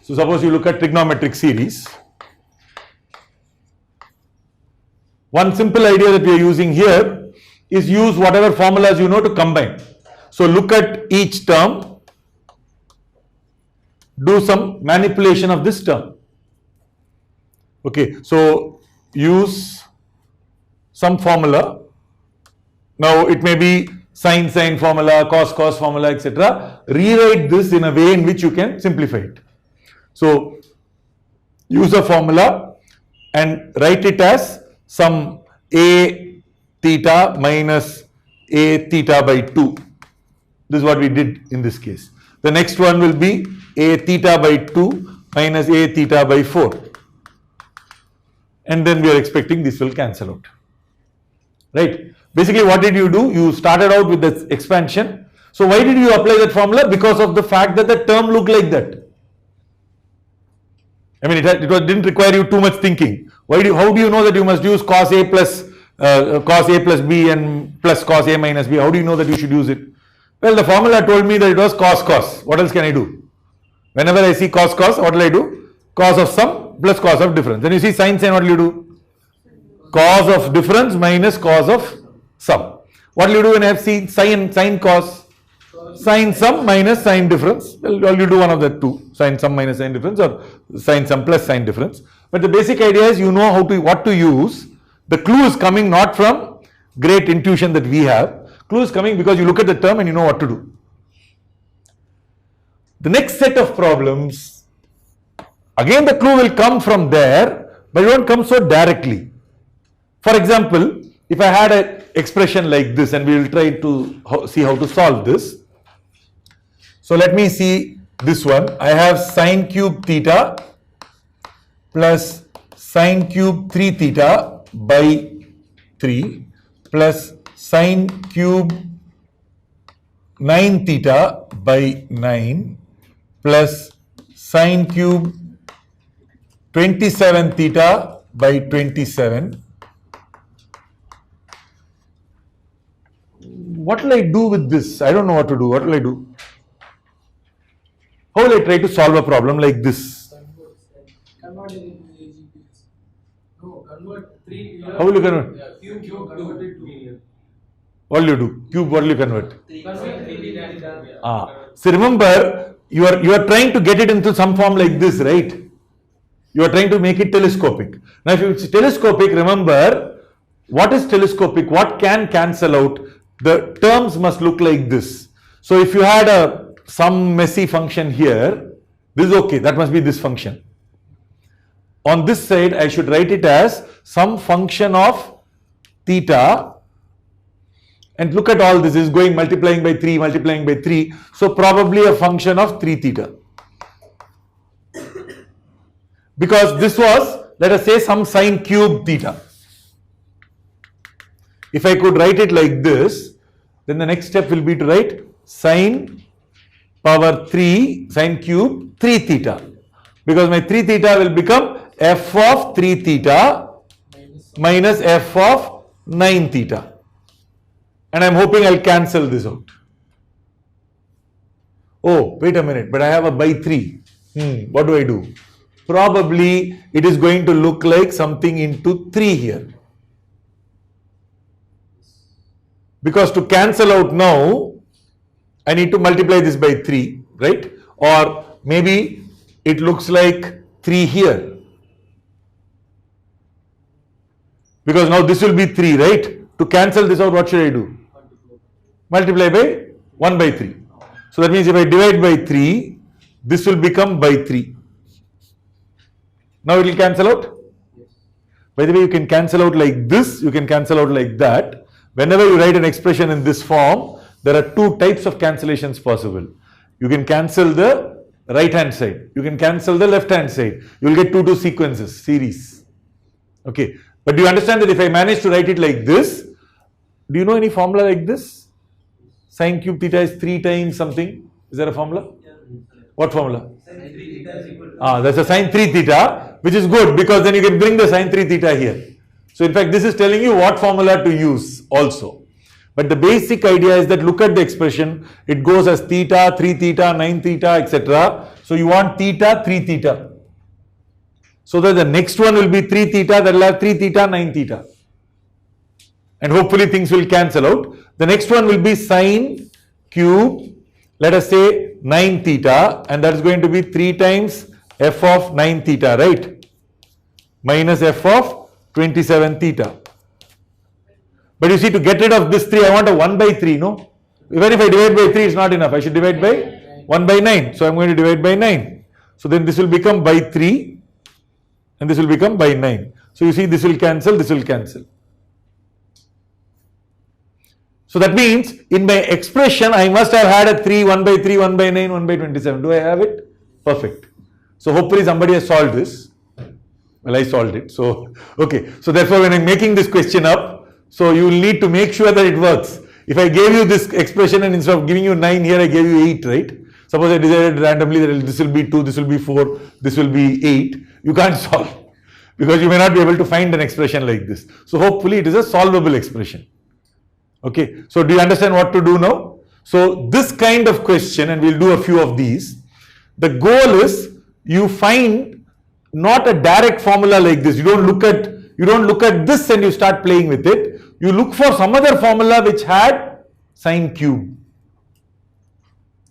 So suppose you look at trigonometric series. One simple idea that we are using here is use whatever formulas you know to combine. So look at each term, do some manipulation of this term. Okay, so use some formula. Now it may be sin formula, cos formula, etc. Rewrite this in a way in which you can simplify it. So use a formula and write it as some a theta minus a theta by 2. This is what we did in this case. The next one will be a theta by 2 minus a theta by 4. And then we are expecting this will cancel out. Right? Basically, what did you do? You started out with the expansion. So why did you apply that formula? Because of the fact that the term looked like that. I mean, it didn't require you too much thinking. How do you know that you must use cos A plus B and plus cos A minus B? How do you know that you should use it? Well, the formula told me that it was cos. What else can I do? Whenever I see cos, what will I do? Cos of sum plus cos of difference. Then you see sin, what will you do? Cos of difference minus cos of sum. What will you do when I have seen sin cos? Sin sum minus sin difference. Well, you do one of the two, sin sum minus sin difference, or sin sum plus sin difference. But the basic idea is you know what to use. The clue is coming not from great intuition that we have. Clue is coming because you look at the term and you know what to do. The next set of problems, again the clue will come from there, but it won't come so directly. For example, if I had an expression like this, and we will try to see how to solve this. So let me see this one. I have sin cube theta plus sin cube 3 theta by 3 plus sin cube 9 theta by 9 plus sin cube 27 theta by 27. What will I do with this? I don't know what to do. What will I do? How will I try to solve a problem like this? Convert it into AGPs. No, convert 3. How will you convert? Cube convert it to. What will you do? Cube, what will you convert? 3 theta. So remember, you are trying to get it into some form like this, right? You are trying to make it telescopic. Now if it's telescopic, remember, what is telescopic? What can cancel out? The terms must look like this. So if you had some messy function here, this is okay, that must be this function. On this side, I should write it as some function of theta, and look at all this is going multiplying by 3, so probably a function of 3 theta. Because this was, let us say, some sin cube theta. If I could write it like this, then the next step will be to write sin power 3 sin cube 3 theta, because my 3 theta will become f of 3 theta minus f of 9 theta, and I am hoping I will cancel this out. Oh, wait a minute, but I have a by 3. What do I do? Probably it is going to look like something into 3 here, because to cancel out now I need to multiply this by 3, right? Or maybe it looks like 3 here, because now this will be 3, right? To cancel this out, what should I do? Multiply by 1 by 3. So that means if I divide by 3, this will become by 3. Now it will cancel out? By the way, you can cancel out like this, you can cancel out like that. Whenever you write an expression in this form, there are 2 types of cancellations possible. You can cancel the right hand side, you can cancel the left hand side. You will get 2 sequences, series. Okay, but do you understand that if I manage to write it like this, do you know any formula like this? Sin cube theta is 3 times something. Is there a formula? What formula? That's a sin 3 theta, which is good because then you can bring the sin 3 theta here. So in fact, this is telling you what formula to use also. But the basic idea is that look at the expression. It goes as theta, 3 theta, 9 theta, etc. So you want theta, 3 theta. So that the next one will be 3 theta, that will have 3 theta, 9 theta. And hopefully things will cancel out. The next one will be sine cube, let us say 9 theta, and that is going to be 3 times f of 9 theta, right? Minus f of 27 theta. But you see, to get rid of this 3, I want a 1 by 3, no? Even if I divide by 3, it's not enough. I should divide by 1 by 9. So I'm going to divide by 9. So then this will become by 3 and this will become by 9. So you see, this will cancel, this will cancel. So that means in my expression, I must have had a 3, 1 by 3, 1 by 9, 1 by 27. Do I have it? Perfect. So hopefully somebody has solved this. Well, I solved it. So, okay. So therefore, when I'm making this question up, so you will need to make sure that it works. If I gave you this expression and instead of giving you 9 here, I gave you 8, right? Suppose I decided randomly that this will be 2, this will be 4, this will be 8. You can't solve because you may not be able to find an expression like this. So hopefully it is a solvable expression. Okay. So do you understand what to do now? So this kind of question, and we'll do a few of these. The goal is you find not a direct formula like this. You don't look at this and you start playing with it. You look for some other formula which had sine cube.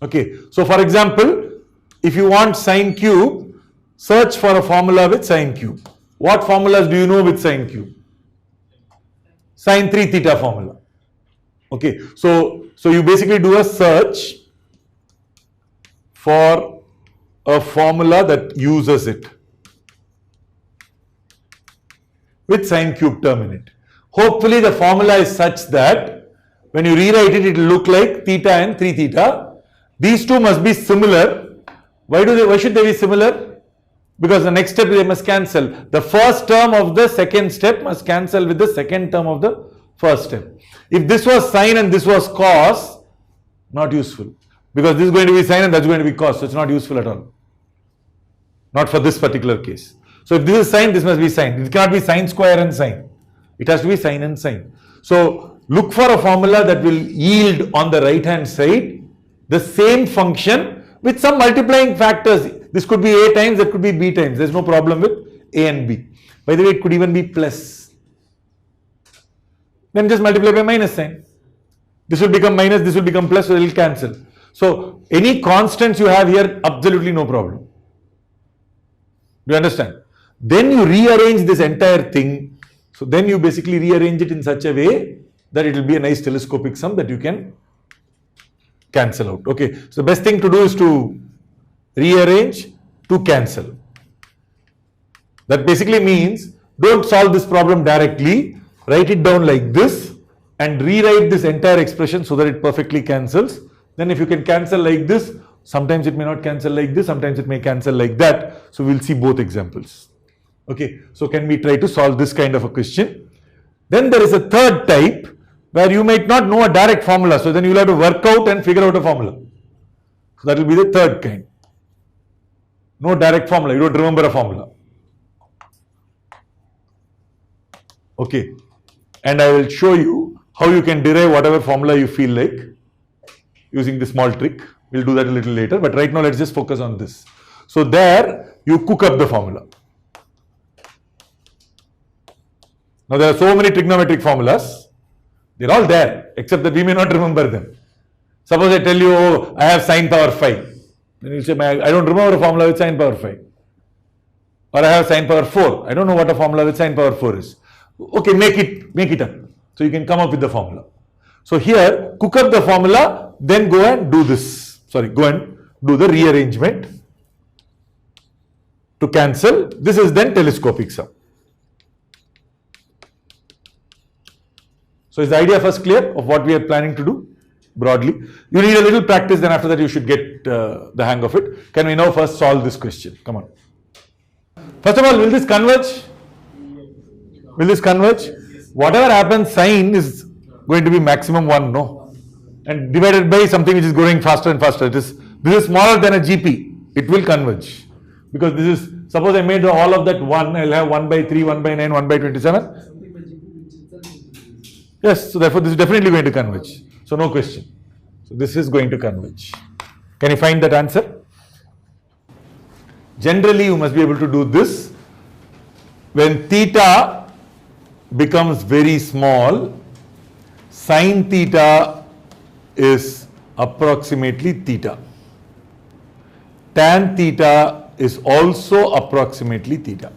Okay. So for example, if you want sine cube, search for a formula with sine cube. What formulas do you know with sine cube? Sine 3 theta formula. Okay. So you basically do a search for a formula that uses it with sine cube term in it. Hopefully the formula is such that when you rewrite it, it will look like theta and 3 theta. These two must be similar. Why should they be similar? Because the next step they must cancel. The first term of the second step must cancel with the second term of the first step. If this was sine and this was cos, not useful. Because this is going to be sine and that's going to be cos. So it's not useful at all. Not for this particular case. So if this is sine, this must be sine. It cannot be sine square and sine. It has to be sine and sine. So look for a formula that will yield on the right hand side the same function with some multiplying factors. This could be a times, that could be b times. There's no problem with a and b. By the way, it could even be plus. Then just multiply by minus sign. This will become minus, this will become plus, so it will cancel. So any constants you have here, absolutely no problem. Do you understand? Then you rearrange this entire thing. So then you basically rearrange it in such a way that it will be a nice telescopic sum that you can cancel out. Okay. So the best thing to do is to rearrange to cancel. That basically means don't solve this problem directly. Write it down like this and rewrite this entire expression so that it perfectly cancels. Then if you can cancel like this, sometimes it may not cancel like this, sometimes it may cancel like that. So we'll see both examples. Okay, so can we try to solve this kind of a question? Then there is a third type where you might not know a direct formula. So then you'll have to work out and figure out a formula. So that will be the third kind. No direct formula, you don't remember a formula. Okay, and I will show you how you can derive whatever formula you feel like using this small trick. We'll do that a little later, but right now let's just focus on this. So there you cook up the formula. Now there are so many trigonometric formulas. They're all there, except that we may not remember them. Suppose I tell you, oh, I have sine power 5. Then you say, I don't remember a formula with sine power 5. Or I have sine power 4. I don't know what a formula with sine power 4 is. Okay, make it up. So you can come up with the formula. So here, cook up the formula, then go and do this. Sorry, go and do the rearrangement to cancel. This is then telescopic sum. So is the idea first clear of what we are planning to do broadly? You need a little practice, then after that you should get the hang of it. Can we now first solve this question? Come on. First of all, will this converge? Will this converge? Whatever happens, sine is going to be maximum 1, no? And divided by something which is growing faster and faster. This is smaller than a GP. It will converge. Because this is, suppose I made all of that 1, I will have 1 by 3, 1 by 9, 1 by 27. Yes, so therefore this is definitely going to converge. So no question. So this is going to converge. Can you find that answer? Generally, you must be able to do this. When theta becomes very small, sine theta is approximately theta. Tan theta is also approximately theta.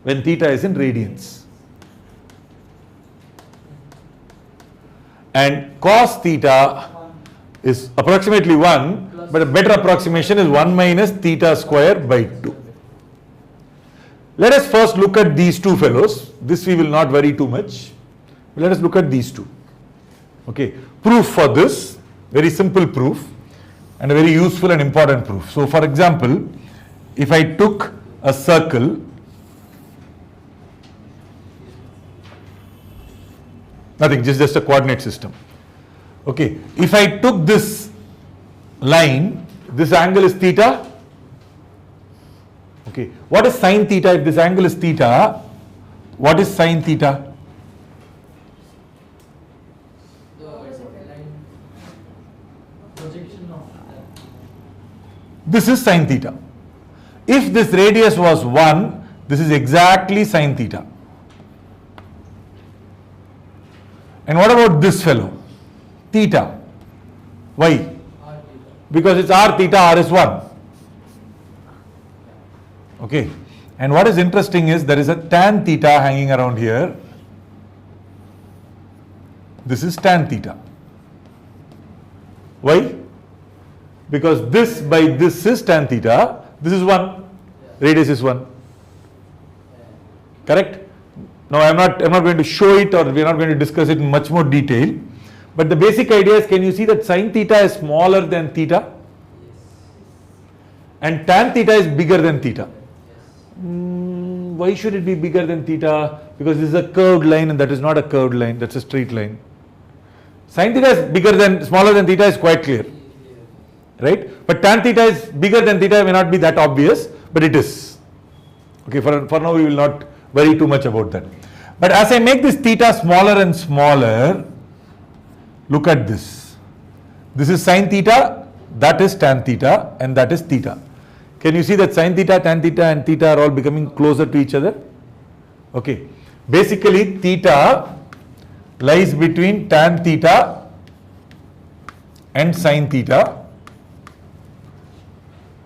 When theta is in radians. And cos theta is approximately 1, but a better approximation is 1 minus theta square by 2. Let us first look at these two fellows. This we will not worry too much. Let us look at these two. Okay, proof for this, very simple proof and a very useful and important proof. So for example, if I took a circle, nothing, just a coordinate system. Okay, if I took this line, this angle is theta. Okay, what is sine theta? If this angle is theta, what is sine theta? The line projection of that. This is sine theta. If this radius was 1, this is exactly sine theta. And what about this fellow? Theta. Why? R theta. Because it's r theta, r is 1. Okay. And what is interesting is there is a tan theta hanging around here. This is tan theta. Why? Because this by this is tan theta. This is 1. Radius is 1. Correct? Now I'm not going to show it, or we're not going to discuss it in much more detail. But the basic idea is, can you see that sine theta is smaller than theta? And tan theta is bigger than theta. Why should it be bigger than theta? Because this is a curved line and that is not a curved line, that's a straight line. Sine theta is smaller than theta is quite clear. Right? But tan theta is bigger than theta may not be that obvious, but it is. Okay, for now we will not worry too much about that. But as I make this theta smaller and smaller, look at this. This is sine theta, that is tan theta, and that is theta. Can you see that sine theta, tan theta and theta are all becoming closer to each other? Okay. Basically, theta lies between tan theta and sine theta.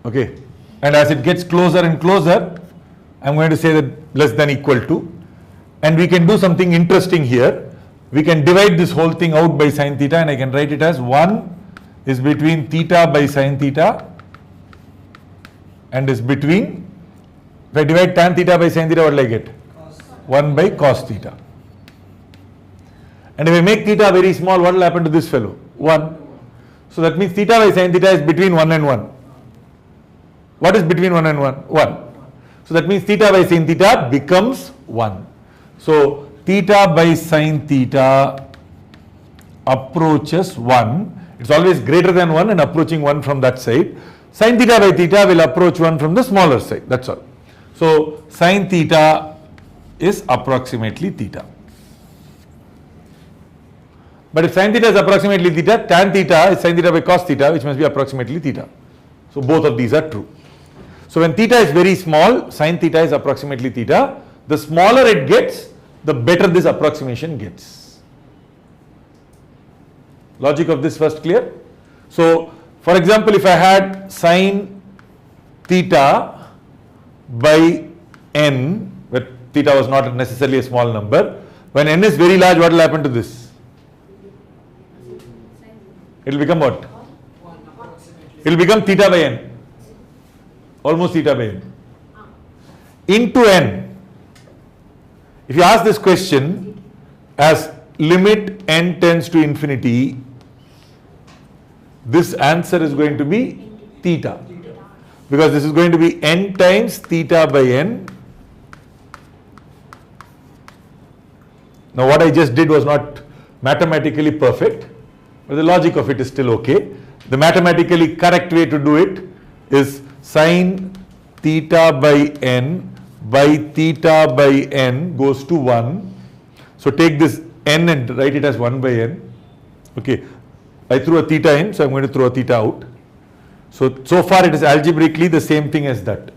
Okay. And as it gets closer and closer, I'm going to say that less than equal to. And we can do something interesting here. We can divide this whole thing out by sine theta, and I can write it as 1 is between theta by sine theta and is between, if I divide tan theta by sine theta, what will I get? 1 by cos theta. And if I make theta very small, what will happen to this fellow? 1. So that means theta by sine theta is between 1 and 1. What is between 1 and 1? 1. So that means theta by sine theta becomes 1. So theta by sine theta approaches 1. It's always greater than 1 and approaching 1 from that side. Sine theta by theta will approach 1 from the smaller side. That's all. So sine theta is approximately theta. But if sine theta is approximately theta, tan theta is sine theta by cos theta, which must be approximately theta. So both of these are true. So when theta is very small, sine theta is approximately theta. The smaller it gets, the better this approximation gets. Logic of this first clear? So for example, if I had sine theta by n, where theta was not necessarily a small number, when n is very large, what will happen to this? It will become what? It will become theta by n. Almost theta by n. Into n. If you ask this question as limit n tends to infinity, this answer is going to be theta. Because this is going to be n times theta by n. Now what I just did was not mathematically perfect, but the logic of it is still okay. The mathematically correct way to do it is sine theta by n by theta by n goes to 1. So take this n and write it as 1 by n. Okay, I threw a theta in, so I'm going to throw a theta out. So far it is algebraically the same thing as that.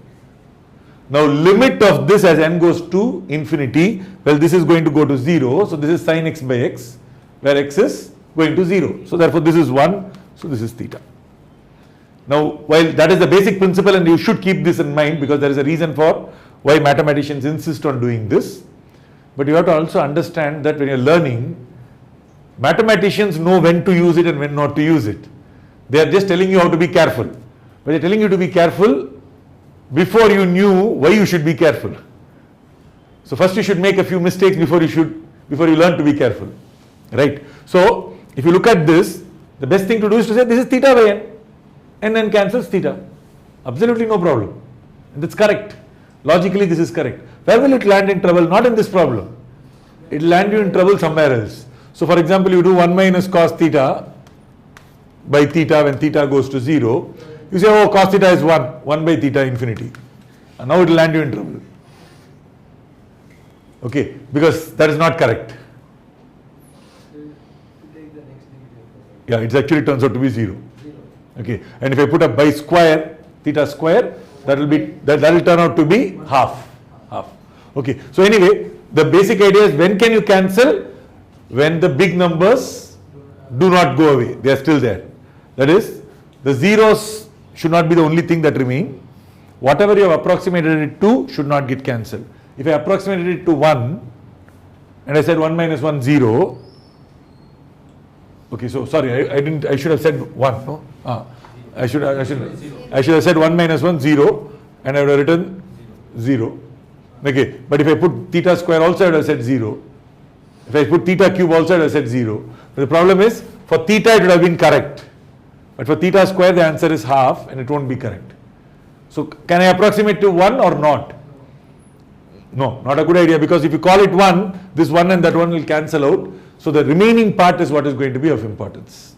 Now limit of this as n goes to infinity, well, this is going to go to 0, so this is sin x by x, where x is going to 0. So therefore this is 1, so this is theta. Now while that is the basic principle and you should keep this in mind because there is a reason for why mathematicians insist on doing this, but you have to also understand that when you are learning, mathematicians know when to use it and when not to use it. They are just telling you how to be careful, but they are telling you to be careful before you knew why you should be careful. So first you should make a few mistakes before you learn to be careful, right? So if you look at this, the best thing to do is to say this is theta by n, and then cancels theta. Absolutely no problem, and that's correct. Logically this is correct. Where will it land in trouble? Not in this problem. It will land you in trouble somewhere else. So for example, you do 1 minus cos theta by theta when theta goes to 0. You say, oh, cos theta is 1 by theta infinity. And now it will land you in trouble. Okay, because that is not correct. Yeah, it actually turns out to be 0. Okay, and if I put a by square, theta square, that will turn out to be half. Okay, so anyway, the basic idea is when can you cancel? When the big numbers do not go away, they are still there. That is, the zeros should not be the only thing that remain. Whatever you have approximated it to should not get cancelled. If I approximated it to 1 and I said 1 minus 1 0, okay, so sorry, I should have said 1, no? I should have said 1 minus 1 0 and I would have written 0. Okay, but if I put theta square also I would have said 0. If I put theta cube also I would have said 0. But the problem is for theta it would have been correct. But for theta square the answer is half and it won't be correct. So can I approximate to 1 or not? No, not a good idea, because if you call it 1, this 1 and that 1 will cancel out. So the remaining part is what is going to be of importance.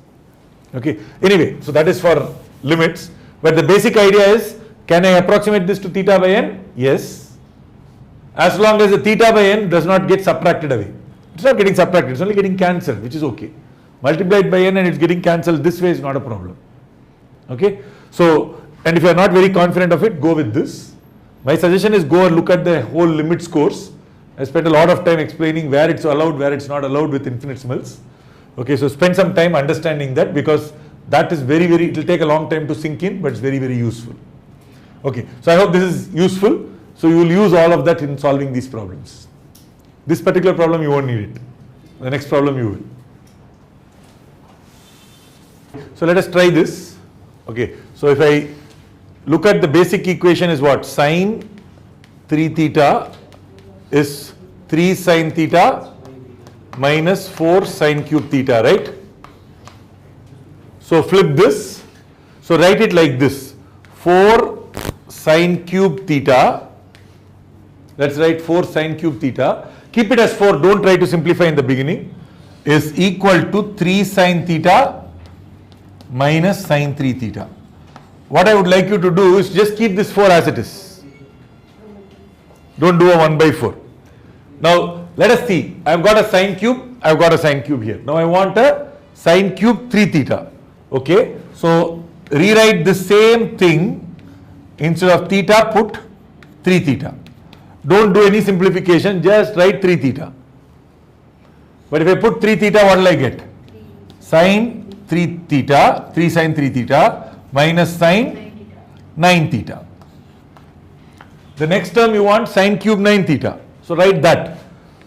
Okay, anyway, so that is for limits. But the basic idea is, can I approximate this to theta by n? Yes. As long as the theta by n does not get subtracted away. It's not getting subtracted, it's only getting cancelled, which is okay. Multiplied by n and it's getting cancelled this way is not a problem. Okay, so, and if you are not very confident of it, go with this. My suggestion is go and look at the whole limits course. I spent a lot of time explaining where it's allowed, where it's not allowed with infinitesimals. Okay, so spend some time understanding that, because that is very, it will take a long time to sink in, but it's very, very useful. Okay, so I hope this is useful. So you will use all of that in solving these problems. This particular problem you won't need it. The next problem you will. So let us try this. Okay, so if I look at the basic equation is what? Sine 3 theta is 3 sine theta minus 4 sine cube theta, right? So flip this. So write it like this. 4 sine cube theta. Let's write 4 sine cube theta. Keep it as 4. Don't try to simplify in the beginning. Is equal to 3 sine theta minus sine 3 theta. What I would like you to do is just keep this 4 as it is. Don't do a 1 by 4. Now let us see. I have got a sine cube. I have got a sine cube here. Now I want a sine cube 3 theta. Okay. So rewrite the same thing. Instead of theta, put 3 theta. Don't do any simplification. Just write 3 theta. But if I put 3 theta, what will I get? Sine 3 theta, 3 sine 3 theta minus sine 9 theta. The next term you want sine cube 9 theta. So write that.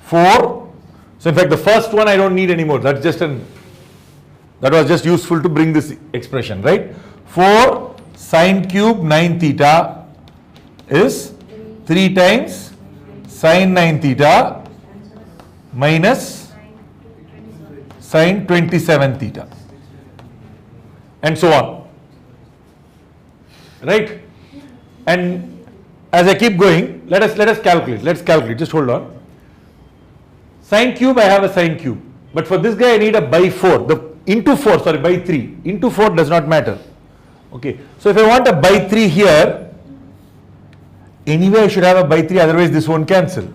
4. So in fact the first one I don't need anymore. That was just useful to bring this expression, right? 4 sine cube 9 theta is 3 times sine 9 theta minus sine 27 theta, and so on, right? And as I keep going, let us calculate. Let's calculate. Just hold on. Sine cube, I have a sine cube, but for this guy I need a by 4. By 3 into 4 does not matter. Okay, so if I want a by 3 here, anyway I should have a by 3, otherwise this won't cancel.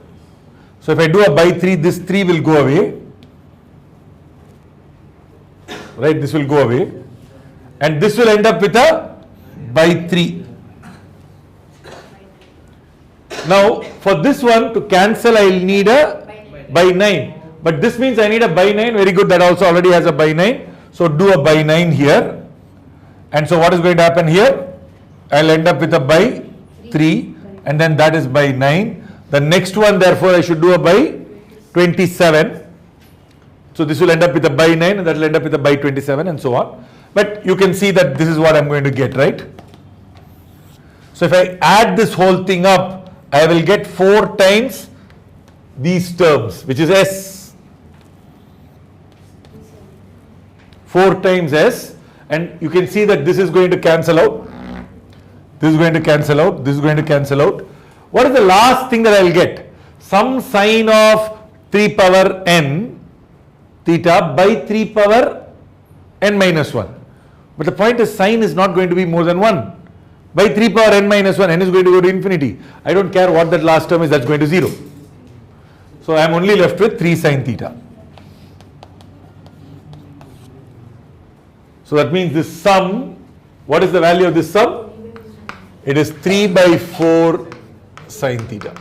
So if I do a by 3, this 3 will go away. right? This will go away. And this will end up with a by 3. Now, for this one to cancel, I will need a by 9. But this means I need a by 9. Very good, that also already has a by 9. So do a by 9 here. And so what is going to happen here? I will end up with a by 3. And then that is by 9. The next one, therefore, I should do a by 27. So this will end up with a by 9 and that will end up with a by 27 and so on. But you can see that this is what I am going to get, right? So if I add this whole thing up, I will get 4 times these terms, which is S. 4 times S, and you can see that this is going to cancel out. This is going to cancel out. This is going to cancel out. What is the last thing that I will get? Some sine of 3 power n theta by 3 power n minus 1. But the point is sine is not going to be more than 1. By 3 power n minus 1, n is going to go to infinity. I don't care what that last term is, that's going to 0. So I am only left with 3 sine theta. So that means this sum, what is the value of this sum? It is 3 by 4 sine theta.